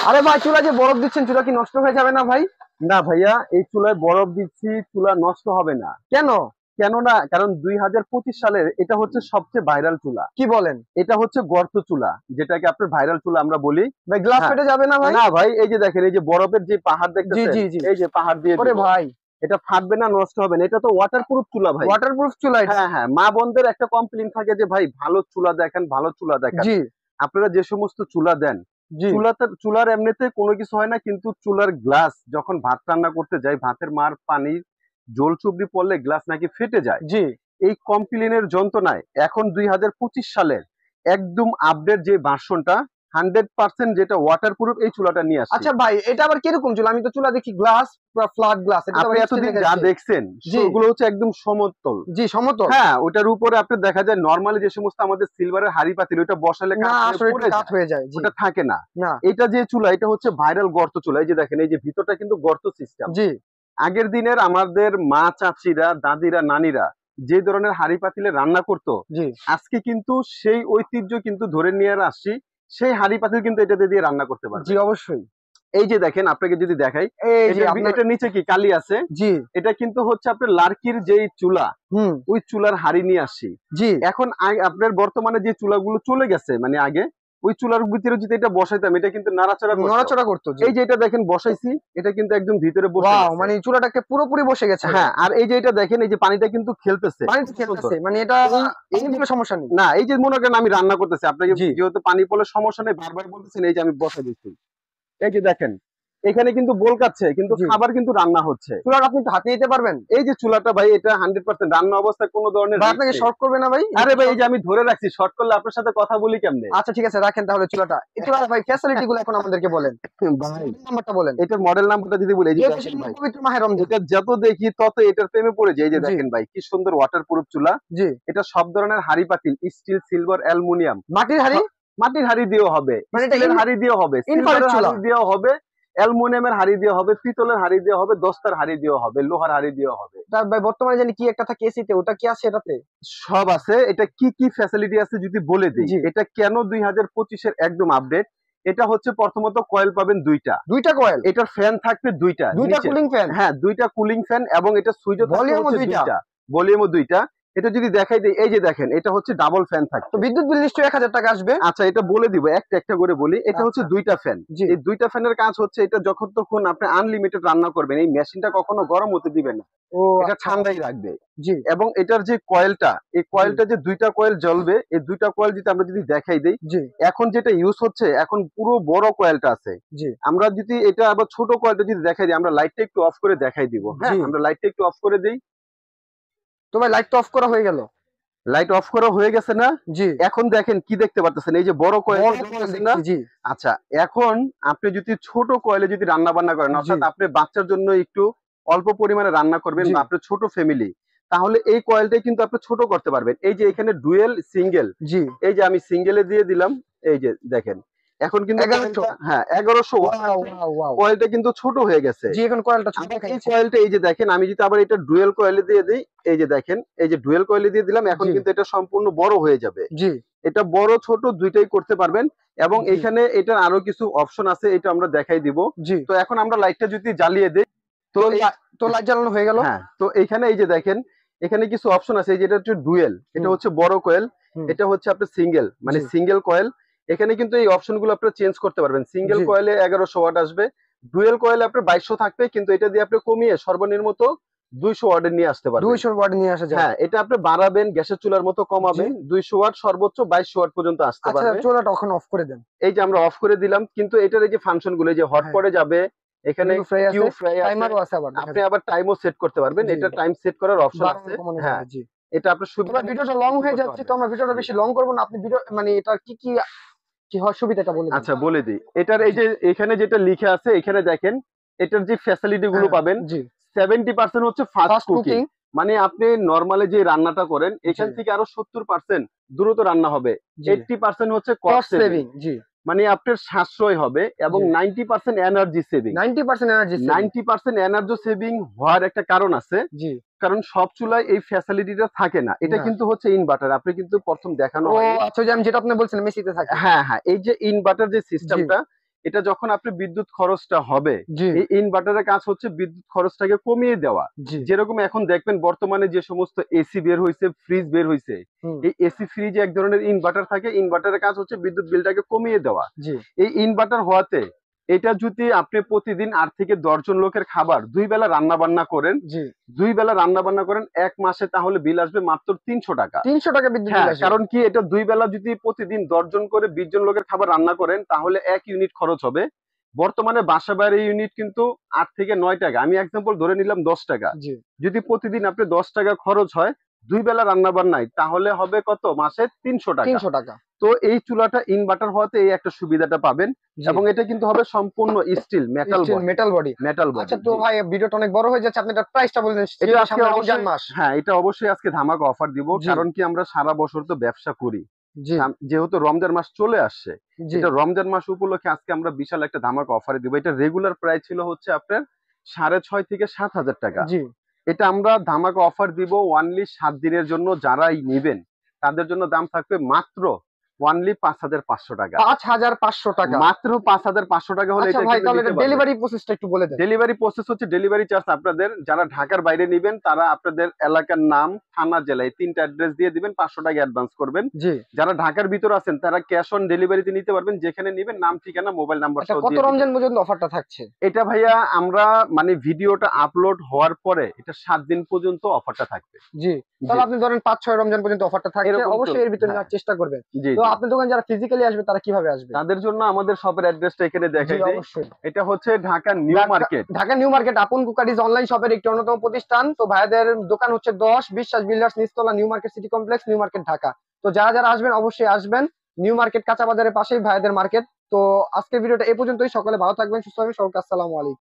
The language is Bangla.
আরে ভাই, চুলা যে বরফ দিচ্ছেন, চুলা কি নষ্ট হয়ে যাবে না ভাই? না ভাইয়া, এই চুলায় বরফ দিচ্ছি, চুলা নষ্ট হবে না। কেন? কেন না? কারণ 2025 সালের এটা হচ্ছে সবচেয়ে ভাইরাল চুলা। কি বলেন এটা হচ্ছে গর্ত চুলা, যেটাকে আপনার ভাইরাল চুলা আমরা বলি। ভাই? গ্লাস হ্যাঁ। ফেটে যাবে না ভাই? না ভাই, এই যে দেখেন, এই যে বরফের যে পাহাড় জি দেখতেছেন, জি জি। এই যে পাহাড় দিয়ে ওরে দিব। ভাই, এটা ফাটবে না, নষ্ট হবে না। এটা তো ওয়াটারপ্রুফ চুলা ভাই। ওয়াটারপ্রুফ চুলা এটা? হ্যাঁ হ্যাঁ, মা বোনদের একটা কমপ্লেইন থাকে যে ভাই ভালো চুলা দেখেন, ভালো চুলা দেখেন। জি আপনারা যে সমস্ত চুলা দেন, জি। চুলার এমনিতে কোনো কিছু হয় না, কিন্তু চুলার গ্লাস যখন ভাত রান্না করতে যাই, ভাতের মার পানির জল চুবড়ি পড়লে গ্লাস নাকি ফেটে যায়। জি। এই কমপ্লেনের যন্ত্রণায় এখন 2025 সালের একদম আপডেট যে ভার্সনটা 100% যেটা ওয়াটারপ্রুফ, এই চুলাটা নিয়ে আসছি। আচ্ছা ভাই, এটা আবার কিরকম চুলা? আমি তো চুলা দেখি গ্লাস, পুরো ফ্ল্যাট গ্লাস। এটা তো আপনি আবার এতদিন স্টিল যা দেখাচ্ছে। দেখছেন জি ওগুলো হচ্ছে একদম সমতল। জি, সমতল। হ্যাঁ, ওটার উপরে আপনি দেখা যায় নরমালি যে সমস্ত আমাদের সিলভারের হাড়ি পাতিল, ওটা বসালে না, কাঠ হয়ে আসলে পড়ে একটু কাত যায়, হয়ে যায়। জি। ওটা থাকে না। না। এটা যে চুলা, এটা হচ্ছে ভাইরাল গর্ত চুলা। এই যে দেখেন, এই যে ভিতরটা কিন্তু গর্ত সিস্টেম। জি আগের দিনের আমাদের মা চাচিরা, দাদিরা, নানিরা যে ধরনের হাড়ি পাতিলে রান্না করতো, জি আজকে কিন্তু সেই ঐতিহ্য কিন্তু ধরে নিয়ে আসছি। সেই হাড়ি পাতিল কিন্তু এটাতে দিয়ে রান্না করতে জি, পারবেন। অবশ্যই। এই যে দেখেন, আপনাকে যদি দেখাই, এই যে এটার আপনার। এটার নিচে কি কালি আছে? জি। এটা কিন্তু হচ্ছে আপনার লার্কির যেই চুলা, হুম। ওই চুলার হাড়ি নিয়ে আসছি। জি। এখন আপনার বর্তমানে যে চুলাগুলো চলে গেছে, মানে আগে ওই চুলার ভিতরে যদি এটা বসাইতাম, এটা কিন্তু নাড়াচাড়া করতো। নড়াচড়া করতো। জি। এই যে এটা দেখেন বসাইছি, এটা কিন্তু একদম ভিতরে বসে ওয়াও, গেছে। মানে চুলাটাকে পুরোপুরি বসে গেছে হ্যাঁ, একদম। আর এই যে এটা দেখেন, এই যে পানিটা কিন্তু খেলতেছে। পানিতে খেলতেছে, মানে এটা এই পানি দিলে সমস্যা নেই। না, এই যে মনে করেন আমি রান্না করতেছি, আপনাকে জি। যেহেতু পানি পড়লে সমস্যা নেই বারবার বলতেছেন, এই যে আমি বসাই দিচ্ছি। এই যে দেখেন, এখানে কিন্তু বলকাচ্ছে, কিন্তু জি। খাবার কিন্তু রান্না হচ্ছে। চুলাটা আপনি একটু হাতে নিতে পারবেন? এই যে চুলাটা ভাই, এটা 100% রান্না অবস্থায় কোনো ধরনের বা রিস্ক আপনাকে নেই। শর্ট করবে না ভাই? আরে ভাই, এই যে আমি ধরে রাখছি, শর্ট করলে আপনার সাথে কথা বলি কেমনে? আচ্ছা ঠিক আছে, রাখেন তাহলে চুলাটা। এই চুলার ভাই ফ্যাসিলিটি গুলো এখন আমাদেরকে বলেন। ভাই, নাম্বারটা বলেন। এটার মডেল নাম্বারটা যদি বলি, এই যে যেহেতু দেখেন সামনে ভাই, পবিত্র মাহে রমজান। এটা যত দেখি তত এটার প্রেমে পড়ে যায়। এই যে জি দেখেন ভাই, কি সুন্দর ওয়াটারপ্রুফ চুলা। জি। এটা সব ধরনের হাড়ি পাতিল, স্টিল, সিলভার, অ্যালুমিনিয়াম, মাটির হাঁড়ি? মাটির হাড়ি দিয়েও হবে, মানে এটা স্টিলের হাড়ি দিয়েও হবে, ইনফ্রারেড সিলভারের চুলা? হাড়ি দিয়েও হবে, অ্যালুমিনিয়ামের হাড়ি দিয়ে হবে, পিতলের হাড়ি দিয়ে হবে, দস্তার হাড়ি দিয়েও হবে, লোহার হাড়ি দিয়েও হবে। তার ভাই বর্তমানে জানি কি একটা থাকে এসিতে, ওটা কি আছে এটাতে? সব আছে। এটা কি কি ফ্যাসিলিটি আছে যদি বলে দিই, জি। এটা কেন 2025-এর একদম আপডেট। এটা হচ্ছে প্রথমত কয়েল পাবেন দুইটা, দুইটা কয়েল? এটার ফ্যান থাকবে দুইটা দুইটা নিচে। Cooling fan? হ্যাঁ, দুইটা কুলিং ফ্যান, এবং এটা সুইচও থাকবে ভলিউমও হচ্ছে দুইটা? দুইটা, ভলিউমও দুইটা। এটা যদি দেখাই দেই, এই যে দেখেন, এটা হচ্ছে ডাবল ফ্যান তো থাকবে। বিদ্যুৎ বিল নিশ্চয়ই 1000 টাকা আসবে? আচ্ছা, এটা বলে দিব, একটা একটা করে বলি। এটা হচ্ছে আচ্ছা। দুইটা ফ্যান। জি এই দুইটা ফ্যানের কাজ হচ্ছে, এটা যখন তখন আপনি আনলিমিটেড রান্না করবেন, এই মেশিনটা কখনো গরম হতে দিবে না, ও এটা আচ্ছা। ঠান্ডাই রাখবে। জি এবং এটার যে কয়েলটা, এই জি কয়েলটা যে দুইটা কয়েল জ্বলবে, এই দুইটা কয়েল যদি আমরা যদি দেখাই দেই, জি এখন যেটা ইউজ হচ্ছে, এখন পুরো বড় কয়েলটা আছে। জি আমরা যদি এটা আবার ছোট কয়েলটা যদি দেখাই দিই, আমরা লাইটটা একটু অফ করে দেখাই দিব। হ্যাঁ, জি। আমরা লাইটটা একটু অফ করে দিই। তো ভাই লাইট তো অফ করা হয়ে গেল। লাইট অফ করা হয়ে গেছে না? জি। এখন দেখেন কি দেখতে পারতেছেন, এই যে বড় বড় কয়েলটা কয়েল দেখতেছেন না? দেখছি। জি আচ্ছা, এখন আপনি যদি ছোট কয়েলে যদি রান্না বান্না করেন, জি অর্থাৎ আপনি বাচ্চার জন্য একটু অল্প পরিমাণে রান্না করবেন, জি বা আপনার ছোট ফ্যামিলি, তাহলে এই কয়েলটাই কিন্তু আপনি ছোট করতে পারবেন। এই যে এখানে ডুয়েল, সিঙ্গেল, জি। এই যে আমি সিঙ্গেলে দিয়ে দিলাম। এই যে দেখেন, এখন কিন্তু 1100। হ্যাঁ, 1100 ওয়াট ওয়াও আছে। Wow wow. কয়েলটা কিন্তু ছোট হয়ে গেছে। জি, এখন কয়েলটা ছোট আবার এই দেখাচ্ছে। কয়েলটা, এই যে দেখেন, আমি যদি আবার এটা ডুয়েল কয়েলে দিয়ে দিই, এই যে দেখেন, এই যে ডুয়েল কয়েলে দিয়ে দিলাম, এখন জি কিন্তু এটা সম্পূর্ণ বড় হয়ে যাবে। জি এটা বড় ছোট দুইটাই করতে পারবেন। এবং জি এখানে এটার আরো কিছু অপশন আছে, এটা আমরা দেখাই দিব। জি। তো এখন আমরা লাইটটা যদি জ্বালিয়ে দিই, তো তো এই তো লাইট জ্বালানো হয়ে গেল। হ্যাঁ, তো এখানে এই যে দেখেন, এখানে কিছু অপশন আছে। এই যে এটা হচ্ছে ডুয়েল, এটা হুম হচ্ছে বড় কয়েল, হুম। এটা হচ্ছে আপনার সিঙ্গেল, মানে জি সিঙ্গেল কয়েল। এখানে কিন্তু এই অপশন গুলো আপনারা চেঞ্জ করতে পারবেন। সিঙ্গেল জি। কয়েলে 1100 ওয়াট আসবে, ডুয়েল কয়েলে আপনার 2200 থাকবে, কিন্তু এটা দিয়ে আপনি কমিয়ে সর্বনিম্ন 200 ওয়াটের নিয়ে আসতে পারবেন। 200 ওয়াট নিয়ে আসা যায়। হ্যাঁ, এটা আপনি বাড়াবেন, গ্যাসের চুলার মতো জি। কমাবেন, 200 ওয়াট সর্বোচ্চ 2200 ওয়াট পর্যন্ত আসতে আচ্ছা, পারবে। চুলাটা এখন অফ করে দেন। এই যে আমরা অফ করে দিলাম, কিন্তু এটার এই যে ফাংশন গুলো, এই যে হট হ্যাঁ, পরে যাবে, এখানে রিভিউ ফ্রাই কিউ আছে, ফ্রাই আছে, টাইমারও আছে আবার দেখা আপনি যায়। আবার টাইমও সেট করতে পারবেন। জি, এটা টাইম সেট করার অপশন বাড়ানো আছে। কমানো হ্যাঁ, যাবে। জি। এটা আপনার সুবিধা এবার মতো ভিডিওটা লং সবকিছু হয়ে করতে যাচ্ছে, তো পারবেন। আমরা ভিডিওটা জি। বেশি লং করব না। আপনি ভিডিও মানে এটা কি কি কি হয় সুবিধাটা বলে দেন। আচ্ছা, বলে দিই। এটার এই জি। যে এখানে যেটা লিখে আছে, এখানে দেখেন, এটার যে ফ্যাসিলিটি গুলো হ্যাঁ, পাবেন, জি। 70% হচ্ছে ফাস্ট ফাস্ট কুকিং। কুকিং। মানে আপনি নরমালি যে রান্নাটা করেন, জি এখান থেকে আরো 70% দ্রুত রান্না হবে। জি। 80% হচ্ছে কস্ট কস্ট সেভিং, সেভিং। জি মানে আপনার সাশ্রয় হবে। এবং জি। 90% energy saving. 90% energy saving. 90% energy saving হওয়ার একটা কারণ আছে। জি। কারণ সব চুলায় এই ফ্যাসিলিটিটা থাকে না। এটা না। কিন্তু হচ্ছে ইনভার্টার, আপনি কিন্তু প্রথম দেখানো ও হয়নি। আচ্ছা, ওই যে আমি যেটা আপনি বলছিলেন মেসিতে থাকে। হ্যাঁ হ্যাঁ, এই যে ইনভার্টার যে জি সিস্টেমটা, এটা যখন আপনি বিদ্যুৎ খরচটা হবে, জি এই ইনভার্টারের কাজ হচ্ছে বিদ্যুৎ খরচটাকে কমিয়ে দেওয়া। জি যেরকম এখন দেখবেন বর্তমানে যে সমস্ত এসি বের হয়েছে, ফ্রিজ বের হয়েছে, হুম এই এসি ফ্রিজে এক ধরনের ইনভার্টার থাকে, ইনভার্টারের কাজ হচ্ছে বিদ্যুৎ বিলটাকে কমিয়ে দেওয়া। জি এই ইনভার্টার হওয়াতে এটা যদি আপনি প্রতিদিন 8 থেকে 10 জন লোকের খাবার 2 বেলা রান্না বান্না করেন, জি 2 বেলা রান্না বান্না করেন, এক মাসে তাহলে বিল আসবে মাত্র 300 টাকা। 300 টাকা বিদ্যুৎ বিল হ্যাঁ, আসবে। কারণ কি এটা 2 বেলা যদি প্রতিদিন 10 জন করে 20 জন লোকের খাবার রান্না করেন তাহলে 1 ইউনিট খরচ হবে। বর্তমানে বাসা বাড়ির ইউনিট কিন্তু 8 থেকে 9 টাকা। আমি এক্সাম্পল ধরে নিলাম 10 টাকা। জি যদি প্রতিদিন আপনি 10 টাকা খরচ হয় 2 বেলা রান্না বান্নায়, তাহলে হবে কত? মাসে 300 টাকা। 300 টাকা। তো এই চুলাটা ইনভার্টার হওয়াতে এই একটা সুবিধাটা পাবেন। জি এবং এটা কিন্তু হবে সম্পূর্ণ still metal steel body. Metal body. Metal আচ্ছা বডি। তো ভাই ভিডিওটা অনেক বড় হয়ে যাচ্ছে, আপনি এটা প্রাইসটা বলে দেন, এটা যেহেতু আজকে সামনে রমজান অবশ্যই, মাস। হ্যাঁ, এটা অবশ্যই আজকে ধামাকা অফার দিব। জি কারণ কি আমরা সারা বছর তো ব্যবসা করি। জি যেহেতু রমজান মাস চলে আসছে, জি এটা রমজান মাস উপলক্ষে আজকে আমরা বিশাল একটা ধামাকা অফারে দিব। এটা রেগুলার প্রাইস ছিল হচ্ছে আপনার 6,500 থেকে 7,000 টাকা। জি এটা আমরা ধামাকা অফার দিব অনলি 7 দিনের জন্য। যারাই নেবেন তাদের জন্য দাম থাকবে মাত্র অনলি 5,500 টাকা। 5500 টাকা। মাত্র 5,500 টাকা হলে আচ্ছা এটা ভাই কিন্তু তাহলে নিতে এটা পারবেন। ডেলিভারি প্রসেসটা একটু বলে দেন। ডেলিভারি প্রসেস হচ্ছে, ডেলিভারি চার্জ আপনাদের, যারা ঢাকার বাইরে নেবেন তারা আপনাদের এলাকার নাম, থানা, জেলা এই 3টা অ্যাড্রেস দিয়ে দিবেন, 500 টাকা অ্যাডভান্স করবেন। জি যারা ঢাকার ভিতর আছেন তারা ক্যাশ অন ডেলিভারিতে নিতে পারবেন, যেখানে নেবেন নাম, ঠিকানা, মোবাইল নাম্বার আচ্ছা সহ কত দিয়ে দিবেন। রমজান পর্যন্ত অফারটা থাকছে? এটা ভাইয়া আমরা মানে ভিডিওটা আপলোড হওয়ার পরে এটা 7 দিন পর্যন্ত অফারটা থাকবে। জি জি, তাহলে আপনি ধরেন 5-6 রমজান পর্যন্ত অফারটা থাকছে, এরকম অবশ্যই এর ভিতরে হ্যাঁ, নেওয়ার চেষ্টা করবেন। জি তো জি। আপনার দোকান যারা ফিজিক্যালি আসবে তারা কিভাবে আসবে? তাদের জন্য আমাদের শপের অ্যাড্রেসটা এখানে জি দেখাই দেই। অবশ্যই। এটা হচ্ছে Dhaka new market. Dhaka new market আপন কুকারিজ অনলাইন শপের একটি অন্যতম প্রতিষ্ঠান। তো ভাইদের দোকান হচ্ছে 10 বিশ্বাস বিল্ডার্স নিচতলা new market city complex, new market, Dhaka. তো যারা যারা আসবেন অবশ্যই আসবেন, নিউ মার্কেট কাঁচা বাজারের পাশেই ভাইদের মার্কেট। তো আজকের ভিডিওটা এই পর্যন্তই। সকলে ভালো থাকবেন, সুস্থ থাকবেন, সবাইকে আসসালামু আলাইকুম।